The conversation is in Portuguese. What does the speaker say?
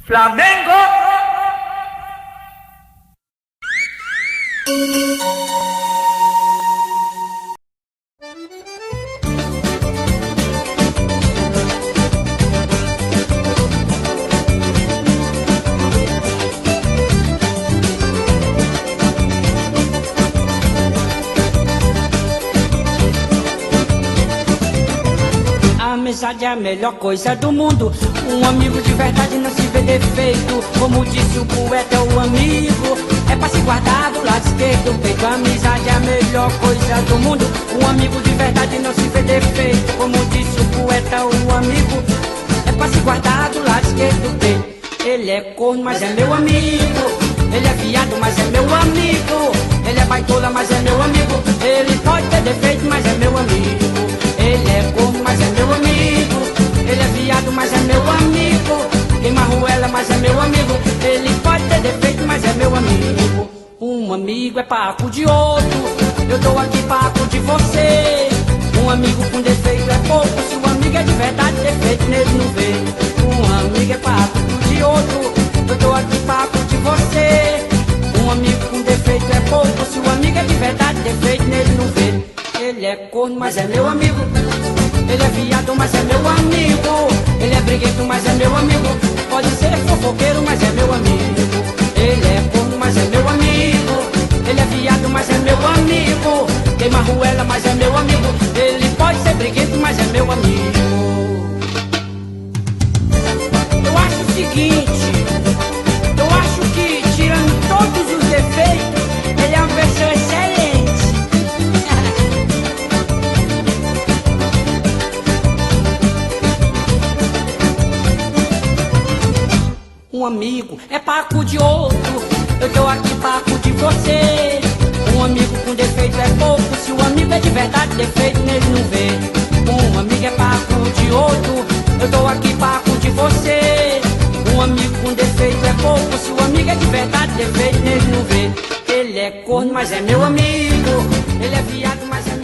Flamengo! A amizade é a melhor coisa do mundo. Um amigo de verdade não se vê defeito. Como disse o poeta, o amigo é pra se guardar do lado esquerdo do peito. A amizade é a melhor coisa do mundo. Um amigo de verdade não se vê defeito. Como disse o poeta, o amigo é pra se guardar do lado esquerdo do peito. Ele é corno, mas é meu amigo. Ele é viado, mas é meu amigo. Ele é baitola, mas é meu amigo. Ele pode ter defeito, mas é meu amigo. Ele é corno, mas é meu amigo. Ele é viado, mas é meu amigo. Queima ruela, mas é meu amigo. Ele pode ter defeito, mas é meu amigo. Um amigo é paco de outro. Eu tô aqui paco de você. Um amigo com defeito é pouco. Se o amigo é de verdade, defeito nele não vê. Um amigo é paco de outro. Eu tô aqui paco de você. Um amigo com defeito é pouco. Se o amigo é de verdade, defeito nele não vê. Ele é corno, mas é meu amigo. Ele é viado, mas é meu amigo. Ele é briguento, mas é meu amigo. Pode ser fofoqueiro, mas é meu amigo. Ele é corno, mas é meu amigo. Ele é viado, mas é meu amigo. Queima ruela, mas é meu amigo. Ele pode ser briguento, mas é meu amigo. Eu acho o seguinte, eu acho que tirando todos os defeitos, ele é uma pessoa excelente. Um amigo é paco de outro. Eu tô aqui paco de você. Um amigo com defeito é pouco. Se o amigo é de verdade, defeito nele não vê. Um amigo é paco de outro. Eu tô aqui paco de você. Um amigo com defeito é pouco. Se o amigo é de verdade, defeito nele não vê. Ele é corno, mas é meu amigo. Ele é viado, mas é meu amigo.